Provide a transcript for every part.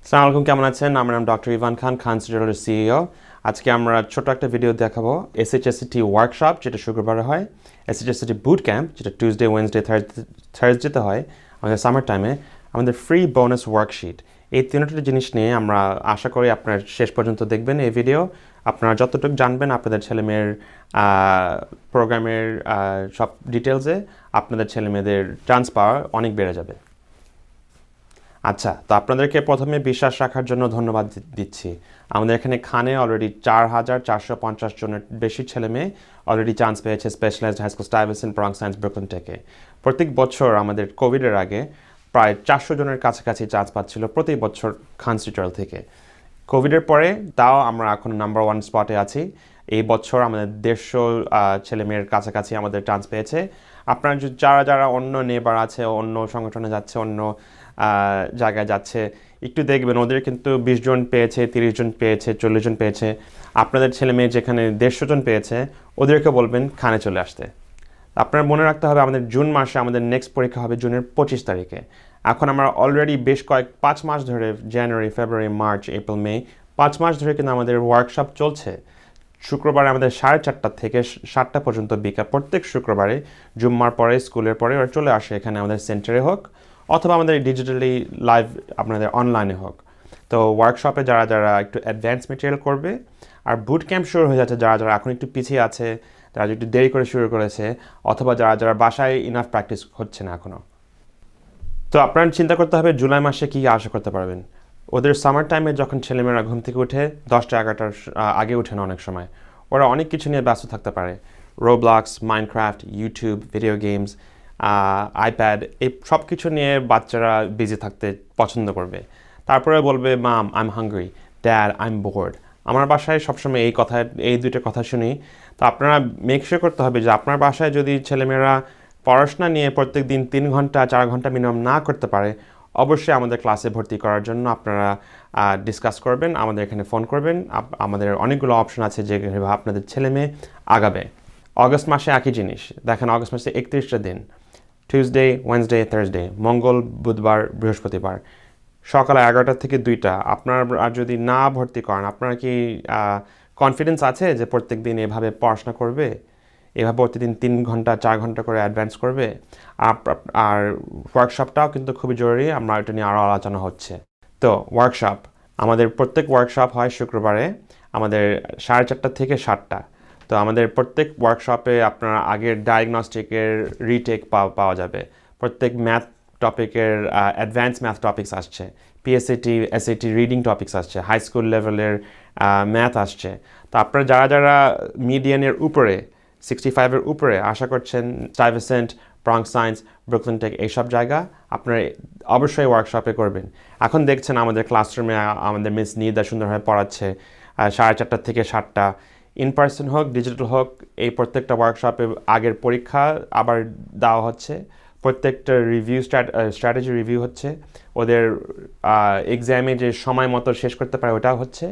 আসসালামু আলাইকুম, কেমন আছেন? আমার নাম ডক্টর ইভান খান, খান সিরিয়ালের সিইও। আজকে আমরা ছোট একটা ভিডিও দেখাবো এসএইচএসসিটি ওয়ার্কশপ, যেটা শুক্রবারে হয়, এসএইচএসসিটি বুট ক্যাম্প, যেটা টিউসডে, ওয়েনসডে, থার্সডেতে হয় আমাদের সামার টাইমে, আমাদের ফ্রি বোনাস ওয়ার্কশিট। এই তিনটা জিনিস নিয়ে আমরা আশা করি আপনার শেষ পর্যন্ত দেখবেন এই ভিডিও। আপনারা যতটুকু জানবেন আপনাদের ছেলেমেয়ের প্রোগ্রামের সব ডিটেলসে, আপনাদের ছেলেমেয়েদের চান্স পাওয়া অনেক বেড়ে যাবে। আচ্ছা, তো আপনাদেরকে প্রথমে বিশ্বাস রাখার জন্য ধন্যবাদ দিচ্ছি। আমাদের এখানে খানে অলরেডি 4,450 জনের বেশি ছেলে মেয়ে অলরেডি চান্স পেয়েছে specialized high school Stuyvesant Bronx science Brooklyn টেকে। প্রত্যেক বছর আমাদের কোভিডের আগে প্রায় 400 জনের কাছাকাছি চান্স পাচ্ছিল প্রতি বছর খান সিটিউরাল থেকে। কোভিডের পরে তাও আমরা এখন নাম্বার 1 স্পটে আছি। এই বছর আমাদের 150 ছেলেমেয়ের কাছাকাছি আমাদের চান্স পেয়েছে। আপনারা যারা যারা অন্য নেবার আছে, অন্য সংগঠনে যাচ্ছে, অন্য জায়গায় যাচ্ছে, একটু দেখবেন ওদের কিন্তু 20 জন পেয়েছে, 30 জন পেয়েছে, 40 জন পেয়েছে। আপনাদের ছেলে মেয়ে যেখানে 150 জন পেয়েছে, ওদেরকে বলবেন খানে চলে আসতে। আপনার মনে রাখতে হবে আমাদের জুন মাসে আমাদের নেক্সট পরীক্ষা হবে জুনের 25 তারিখে। এখন আমরা অলরেডি বেশ 5 মাস ধরে, জানুয়ারি, ফেব্রুয়ারি, মার্চ, এপ্রিল, মে, 5 মাস ধরে কিন্তু আমাদের ওয়ার্কশপ চলছে। শুক্রবারে আমাদের 4:30 থেকে 7টা পর্যন্ত বিকাল, প্রত্যেক শুক্রবারে জুম্মার পরে, স্কুলের পরে ওরা চলে আসে এখানে আমাদের সেন্টারে হোক, অথবা আমাদের ডিজিটালি লাইভ আপনাদের অনলাইনে হোক। তো ওয়ার্কশপে যারা যারা একটু অ্যাডভান্স মেটেরিয়াল করবে, আর বুট ক্যাম্প শুরু হয়ে যাচ্ছে যারা যারা এখন একটু পিছিয়ে আছে, তারা একটু দেরি করে শুরু করেছে, অথবা যারা যারা বাসায় ইনাফ প্র্যাকটিস হচ্ছে না এখনও। তো আপনার চিন্তা করতে হবে জুলাই মাসে কী আশা করতে পারবেন। ওদের সামার টাইমে যখন ছেলেমেয়েরা ঘুম থেকে উঠে 10টা-11টার আগে উঠে না, অনেক সময় ওরা অনেক কিছু নিয়ে ব্যস্ত থাকতে পারে। Roblox, Minecraft, YouTube, video games, iPad, এই সব কিছু নিয়ে বাচ্চারা বিজি থাকতে পছন্দ করবে। তারপরে বলবে, mom I am hungry, dad I am bored. আমার বাসায় সবসময় এই দুইটা কথা শুনি। তো আপনারা মেক শিওর করতে হবে যে আপনার বাসায় যদি ছেলেমেয়েরা পড়াশোনা নিয়ে প্রত্যেক দিন 3 ঘন্টা 4 ঘন্টা মিনিমাম না করতে পারে, অবশ্যই আমাদের ক্লাসে ভর্তি করার জন্য আপনারা ডিসকাস করবেন, আমাদের এখানে ফোন করবেন। আমাদের অনেকগুলো অপশন আছে যেভাবে আপনাদের ছেলে মেয়ে আগাবে। অগস্ট মাসে একই জিনিস দেখেন, অগস্ট মাসে 31টা দিন, টিউসডে, ওয়েনসডে, থার্সডে, মঙ্গল, বুধবার, বৃহস্পতিবার, সকাল 11টা থেকে 2টা। আপনারা যদি না ভর্তি করেন, আপনারা কি কনফিডেন্স আছে যে প্রত্যেক দিন এভাবে পড়াশোনা করবে, এভাবে প্রতিদিন 3 ঘন্টা 4 ঘন্টা করে অ্যাডভান্স করবে? আর ওয়ার্কশপটাও কিন্তু খুবই জরুরি, আমরা এটা নিয়ে আরও আলোচনা হচ্ছে। তো ওয়ার্কশপ, আমাদের প্রত্যেক ওয়ার্কশপ হয় শুক্রবারে আমাদের 4:30 থেকে 7টা। তো আমাদের প্রত্যেক ওয়ার্কশপে আপনারা আগের ডায়াগনস্টিকের রিটেক পাওয়া যাবে। প্রত্যেক ম্যাথ টপিকের অ্যাডভান্স ম্যাথ টপিকস আসছে, পিএসএটি, এসএটি রিডিং টপিকস আসছে, হাই স্কুল লেভেলের ম্যাথ আসছে। তো আপনারা যারা যারা মিডিয়ানের উপরে, 65-এর উপরে আশা করছেন, স্টাইভেসেন্ট, ব্রঙ্ক সায়েন্স, ব্রুকলিন টেক, এইসব জায়গা আপনারা অবশ্যই ওয়ার্কশপে করবেন। এখন দেখছেন আমাদের ক্লাসরুমে আমাদের মিস নিদা সুন্দরভাবে পড়াচ্ছে 4:30 থেকে 7টা। ইন পার্সন হোক, ডিজিটাল হোক, এই প্রত্যেকটা ওয়ার্কশপে আগের পরীক্ষা আবার দেওয়া হচ্ছে, প্রত্যেকটা রিভিউ স্ট্র্যাটেজি রিভিউ হচ্ছে, ওদের এক্সামে যে সময় মতো শেষ করতে পারে ওটাও হচ্ছে,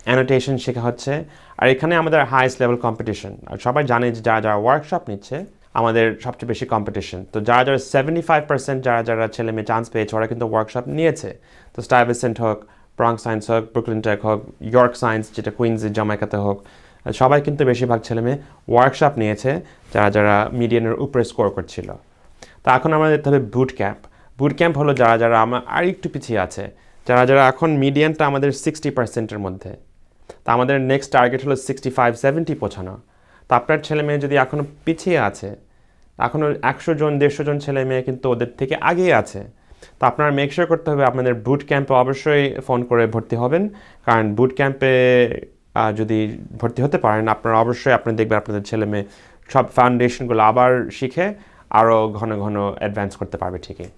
অ্যানোটেশন শেখা হচ্ছে। আর এখানে আমাদের হাইয়েস্ট লেভেল কম্পিটিশন। আর সবাই জানে যে যারা যারা ওয়ার্কশপ নিচ্ছে আমাদের সবচেয়ে বেশি কম্পিটিশন। তো যারা যারা 75% যারা যারা ছেলে মেয়ে চান্স পেয়েছে ওরা কিন্তু ওয়ার্কশপ নিয়েছে। তো স্টাইভেসেন্ট হোক, ব্রঙ্ক সায়েন্স হোক, ব্রুকলিন টেক হোক, ইয়র্ক সায়েন্স যেটা কুইন্সে জামাইকাতে হোক, সবাই কিন্তু বেশিরভাগ ছেলে মেয়ে ওয়ার্কশপ নিয়েছে যারা যারা মিডিয়ানের উপরে স্কোর করছিল। তো এখন আমাদের দেখতে হবে বুট ক্যাম্প। বুট ক্যাম্প হলো যারা যারা আর একটু পিছিয়ে আছে, যারা যারা এখন মিডিয়ানটা আমাদের 60%-এর মধ্যে। তা আমাদের নেক্সট টার্গেট হলো 65-70 পৌঁছানো। তো আপনার ছেলে মেয়ে যদি এখনও পিছিয়ে আছে, এখনও 100 জন 150 জন ছেলে মেয়ে কিন্তু ওদের থেকে আগেই আছে। তো আপনারা মেক শিওর করতে হবে আপনাদের বুট ক্যাম্পে অবশ্যই ফোন করে ভর্তি হবেন, কারণ বুট ক্যাম্পে যদি ভর্তি হতে পারেন আপনারা অবশ্যই আপনি দেখবেন আপনাদের ছেলে মেয়ে সব ফাউন্ডেশনগুলো আবার শিখে আরও ঘন ঘন অ্যাডভান্স করতে পারবে ঠিকই।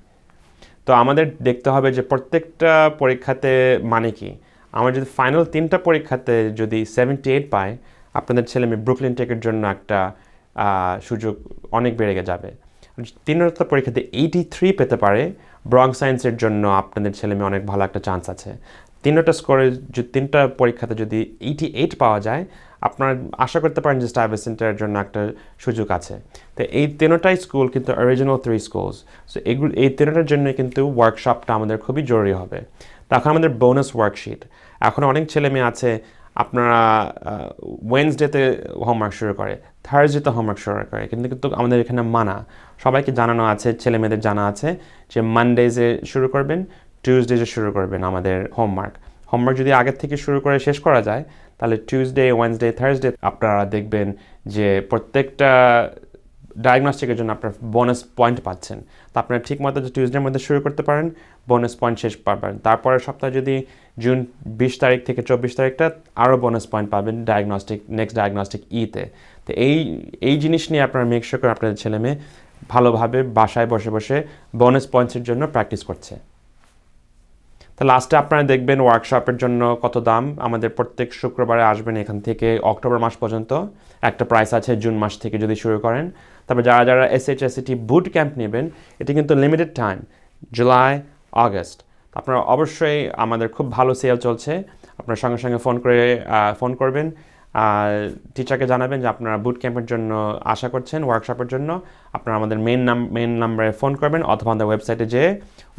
তো আমাদের দেখতে হবে যে প্রত্যেকটা পরীক্ষাতে মানে কি, আমার যদি ফাইনাল 3টা পরীক্ষাতে যদি 78 পায়, আপনাদের ছেলে মেয়ে ব্রুকলিন টেকের জন্য একটা সুযোগ অনেক বেড়ে যাবে। 3টা পরীক্ষাতে 83 পেতে পারে, ব্রঙ্ক সায়েন্সের জন্য আপনাদের ছেলে মেয়ে অনেক ভালো একটা চান্স আছে। 3টা পরীক্ষাতে যদি 88 পাওয়া যায়, আপনারা আশা করতে পারেন যে স্টাইভেসেন্টের জন্য একটা সুযোগ আছে। তো এই 3টাই স্কুল কিন্তু অরিজিনাল 3 স্কুলস। সো এই 3টার জন্য কিন্তু ওয়ার্কশপটা আমাদের খুবই জরুরি হবে। তখন আমাদের বোনাস ওয়ার্কশিট। এখন অনেক ছেলে মেয়ে আছে আপনারা ওয়েডনেসডেতে হোমওয়ার্ক শুরু করে, থার্সডেতে হোমওয়ার্ক শুরু করে, কিন্তু আমাদের এখানে মানা, সবাইকে জানানো আছে, ছেলে মেয়েদের জানা আছে যে মানডেজে শুরু করবেন, টিউসডেজে শুরু করবেন আমাদের হোমওয়ার্ক যদি আগের থেকে শুরু করে শেষ করা যায়, তাহলে টিউসডে, ওয়েডনেসডে, থার্সডে আপনারা দেখবেন যে প্রত্যেকটা ডায়াগনস্টিকের জন্য আপনার বোনাস পয়েন্ট পাচ্ছেন। তো আপনারা ঠিক মতো টিউসডের মধ্যে শুরু করতে পারেন, বোনাস পয়েন্ট শেষ পাবেন। তারপরের সপ্তাহে যদি জুন 20 তারিখ থেকে 24 তারিখটা আরও বোনাস পয়েন্ট পাবেন নেক্সট ডায়াগনস্টিক ইতে। তো এই জিনিস নিয়ে আপনারা মেক শিওর করে আপনাদের ছেলে মেয়ে ভালোভাবে বাসায় বসে বসে বোনাস পয়েন্টসের জন্য প্র্যাকটিস করছে। তো লাস্টে আপনারা দেখবেন ওয়ার্কশপের জন্য কত দাম। আমাদের প্রত্যেক শুক্রবারে আসবেন এখান থেকে অক্টোবর মাস পর্যন্ত, একটা প্রাইস আছে জুন মাস থেকে যদি শুরু করেন। তারপর যারা SHSAT বুট ক্যাম্প নেবেন, এটি কিন্তু লিমিটেড টাইম, জুলাই, আগস্ট। আপনারা অবশ্যই, আমাদের খুব ভালো সেল চলছে, আপনার সঙ্গে সঙ্গে ফোন করবেন, টিচারকে জানাবেন যে আপনারা বুট ক্যাম্পের জন্য আশা করছেন, ওয়ার্কশপের জন্য। আপনারা আমাদের মেন নাম্বারে ফোন করবেন অথবা আমাদের ওয়েবসাইটে যেয়ে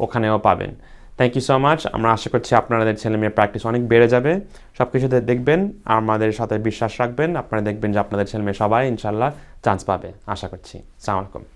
ওখানেও পাবেন। Thank you so much. আমরা আশা করছি আপনাদের ছেলে মেয়ের প্র্যাকটিস অনেক বেড়ে যাবে। সব কিছুতে দেখবেন, আমাদের সাথে বিশ্বাস রাখবেন, আপনারা দেখবেন যে আপনাদের ছেলে মেয়ে সবাই ইনশাল্লাহ চান্স পাবে, আশা করছি। আসসালামু আলাইকুম।